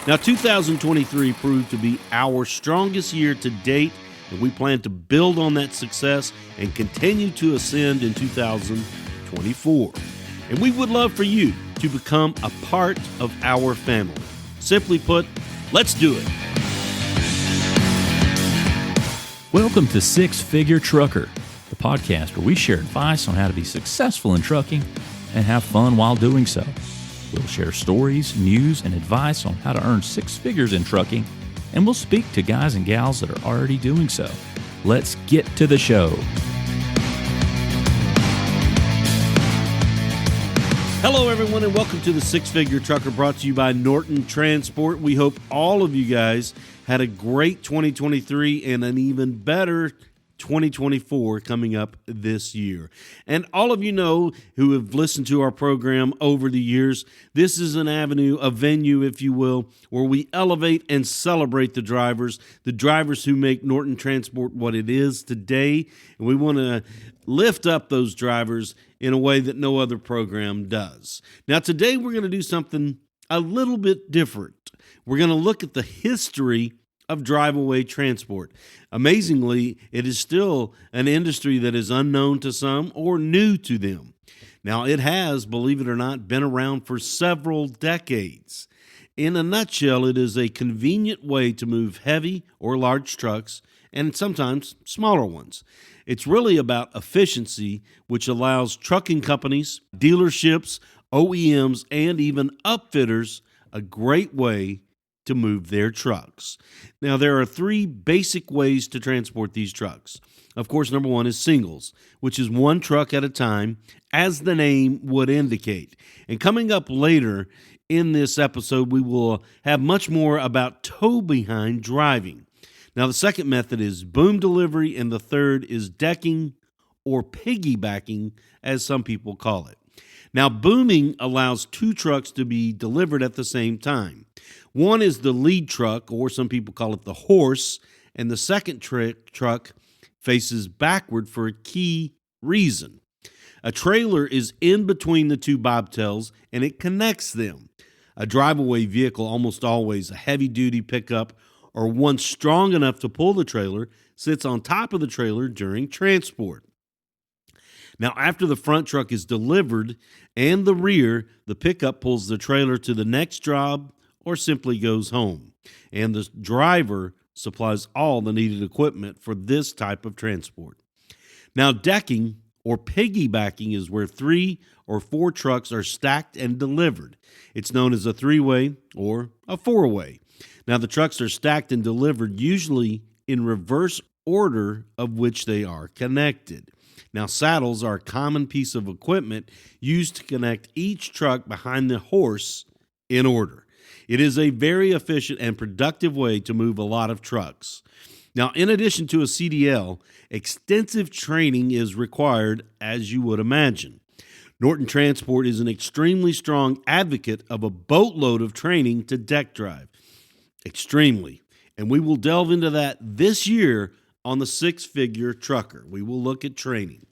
Now, 2023 proved to be our strongest year to date, and we plan to build on that success and continue to ascend in 2024. And we would love for you to become a part of our family. Simply put, let's do it. Welcome to Six Figure Trucker, the podcast where we share advice on how to be successful in trucking and have fun while doing so. We'll share stories, news, and advice on how to earn six figures in trucking, and we'll speak to guys and gals that are already doing so. Let's get to the show. Hello, everyone, and welcome to the Six Figure Trucker, brought to you by Norton Transport. We hope all of you guys had a great 2023 and an even better 2024 coming up this year. And all of you know who have listened to our program over the years, this is an avenue, a venue, if you will, where we elevate and celebrate the drivers who make Norton Transport what it is today. And we want to lift up those drivers in a way that no other program does. Now, today we're going to do something a little bit different. We're going to look at the history of Driveaway transport. Amazingly, it is still an industry that is unknown to some or new to them. Now, it has, believe it or not, been around for several decades. In a nutshell, it is a convenient way to move heavy or large trucks and sometimes smaller ones. It's really about efficiency, which allows trucking companies, dealerships, OEMs, and even upfitters a great way to move their trucks. Now, there are three basic ways to transport these trucks. Of course, number one is singles, which is one truck at a time, as the name would indicate. And coming up later in this episode, we will have much more about tow-behind driving. Now, the second method is boom delivery, and the third is decking or piggybacking, as some people call it. Now, booming allows two trucks to be delivered at the same time. One is the lead truck, or some people call it the horse, and the second truck faces backward for a key reason. A trailer is in between the two bobtails, and it connects them. A Driveaway vehicle, almost always a heavy-duty pickup or one strong enough to pull the trailer, sits on top of the trailer during transport. Now, after the front truck is delivered and the rear, the pickup pulls the trailer to the next job or simply goes home. And the driver supplies all the needed equipment for this type of transport. Now, decking or piggybacking is where 3 or 4 trucks are stacked and delivered. It's known as a 3-way or a 4-way. Now, the trucks are stacked and delivered usually in reverse order of which they are connected. Now, saddles are a common piece of equipment used to connect each truck behind the horse in order. It is a very efficient and productive way to move a lot of trucks. Now, in addition to a CDL, extensive training is required, as you would imagine. Norton Transport is an extremely strong advocate of a boatload of training to deck drive. Extremely. And we will delve into that this year on the Six Figure Trucker. We will look at training.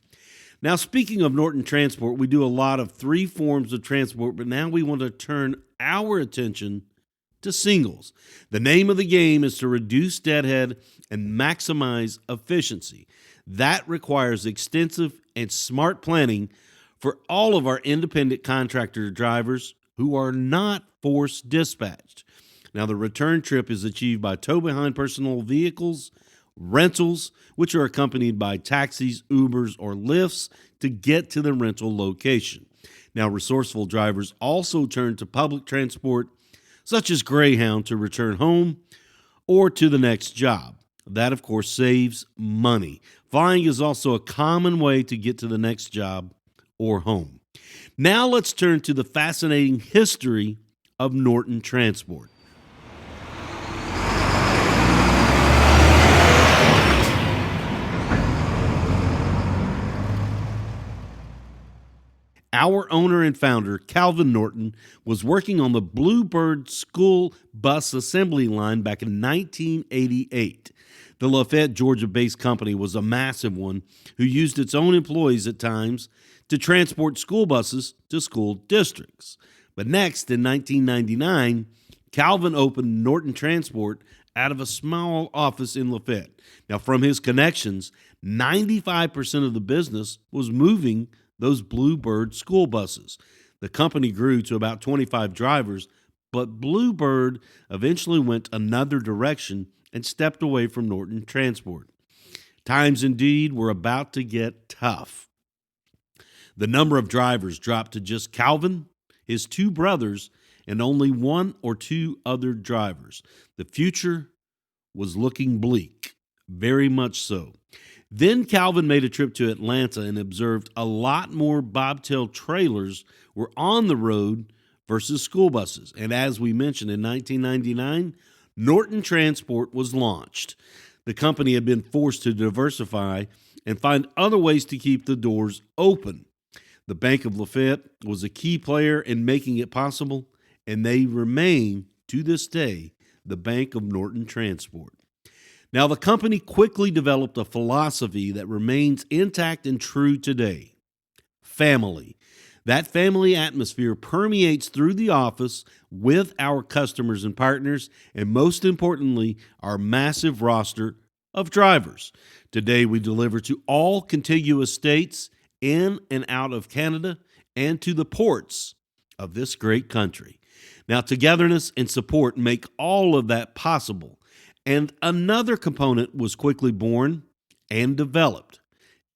Now, speaking of Norton Transport, we do a lot of 3 forms of transport, but now we want to turn our attention to singles. The name of the game is to reduce deadhead and maximize efficiency. That requires extensive and smart planning for all of our independent contractor drivers who are not force dispatched. Now, the return trip is achieved by tow-behind personal vehicles, rentals, which are accompanied by taxis, Ubers, or Lyfts to get to the rental location. Now, resourceful drivers also turn to public transport, such as Greyhound, to return home or to the next job. That, of course, saves money. Flying is also a common way to get to the next job or home. Now, let's turn to the fascinating history of Norton Transport. Our owner and founder, Calvin Norton, was working on the Bluebird school bus assembly line back in 1988. The Lafayette, Georgia-based company was a massive one who used its own employees at times to transport school buses to school districts. But next, in 1999, Calvin opened Norton Transport out of a small office in Lafayette. Now, from his connections, 95% of the business was moving those Bluebird school buses. The company grew to about 25 drivers, but Bluebird eventually went another direction and stepped away from Norton Transport. Times indeed were about to get tough. The number of drivers dropped to just Calvin, his two brothers, and only one or two other drivers. The future was looking bleak, very much so. Then Calvin made a trip to Atlanta and observed a lot more bobtail trailers were on the road versus school buses. And as we mentioned, in 1999, Norton Transport was launched. The company had been forced to diversify and find other ways to keep the doors open. The Bank of Lafayette was a key player in making it possible, and they remain, to this day, the Bank of Norton Transport. Now, the company quickly developed a philosophy that remains intact and true today: family. That family atmosphere permeates through the office with our customers and partners, and most importantly, our massive roster of drivers. Today, we deliver to all contiguous states in and out of Canada and to the ports of this great country. Now, togetherness and support make all of that possible. And another component was quickly born and developed: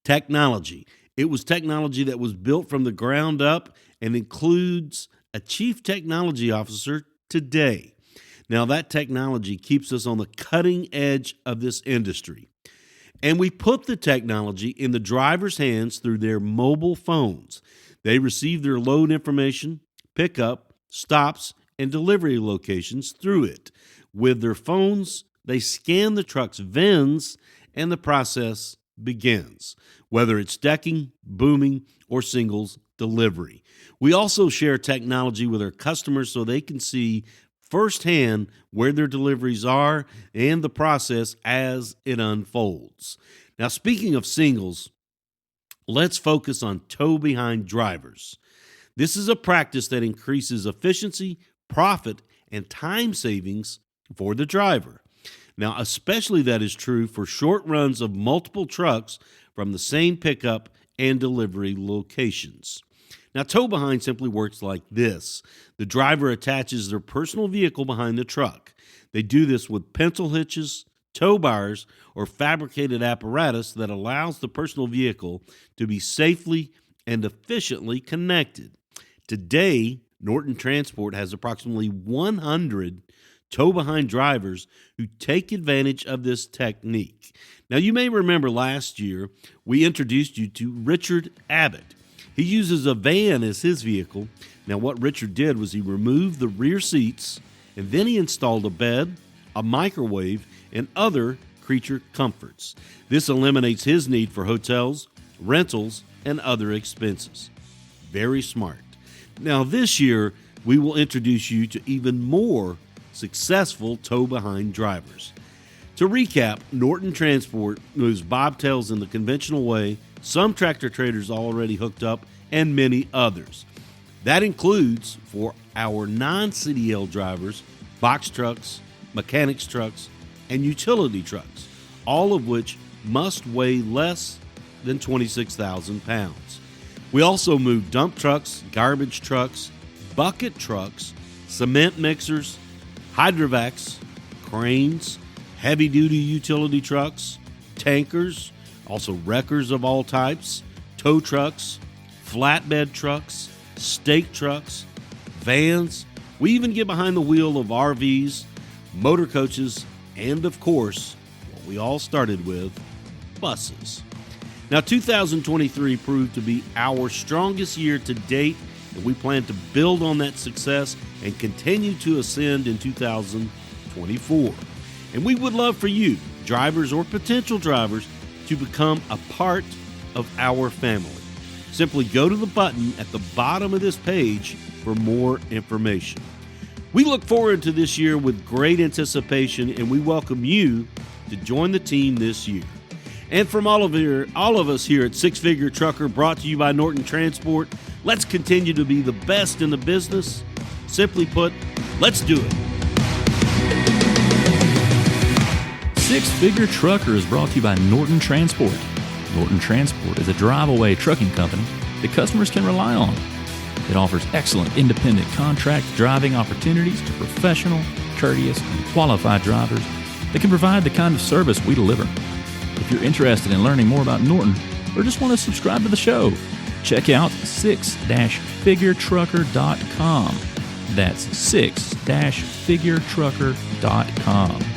technology. It was technology that was built from the ground up and includes a chief technology officer today. Now, that technology keeps us on the cutting edge of this industry. And we put the technology in the driver's hands through their mobile phones. They receive their load information, pickup, stops, and delivery locations through it. With their phones, they scan the truck's VINs, and the process begins, whether it's decking, booming, or singles delivery. We also share technology with our customers so they can see firsthand where their deliveries are and the process as it unfolds. Now, speaking of singles, let's focus on tow-behind drivers. This is a practice that increases efficiency, profit, and time savings for the driver. Now, especially that is true for short runs of multiple trucks from the same pickup and delivery locations. Now, tow behind simply works like this. The driver attaches their personal vehicle behind the truck. They do this with pencil hitches, tow bars, or fabricated apparatus that allows the personal vehicle to be safely and efficiently connected. Today, Norton Transport has approximately 100 tow-behind drivers who take advantage of this technique. Now, you may remember last year we introduced you to Richard Abbott. He uses a van as his vehicle. Now, what Richard did was he removed the rear seats, and then he installed a bed, a microwave, and other creature comforts. This eliminates his need for hotels, rentals, and other expenses. Very smart. Now, this year, we will introduce you to even more successful tow-behind drivers. To recap, Norton Transport moves bobtails in the conventional way, some tractor trailers already hooked up, and many others. That includes, for our non-CDL drivers, box trucks, mechanics trucks, and utility trucks, all of which must weigh less than 26,000 pounds. We also move dump trucks, garbage trucks, bucket trucks, cement mixers, hydrovacs, cranes, heavy-duty utility trucks, tankers, also wreckers of all types, tow trucks, flatbed trucks, stake trucks, vans. We even get behind the wheel of RVs, motor coaches, and of course, what we all started with, buses. Now, 2023 proved to be our strongest year to date, and we plan to build on that success and continue to ascend in 2024. And we would love for you, drivers or potential drivers, to become a part of our family. Simply go to the button at the bottom of this page for more information. We look forward to this year with great anticipation, and we welcome you to join the team this year. And from all of us here at Six Figure Trucker, brought to you by Norton Transport, let's continue to be the best in the business. Simply put, let's do it. Six Figure Trucker is brought to you by Norton Transport. Norton Transport is a drive-away trucking company that customers can rely on. It offers excellent independent contract driving opportunities to professional, courteous, and qualified drivers that can provide the kind of service we deliver. If you're interested in learning more about Norton or just want to subscribe to the show, check out 6-figuretrucker.com. That's 6-figuretrucker.com.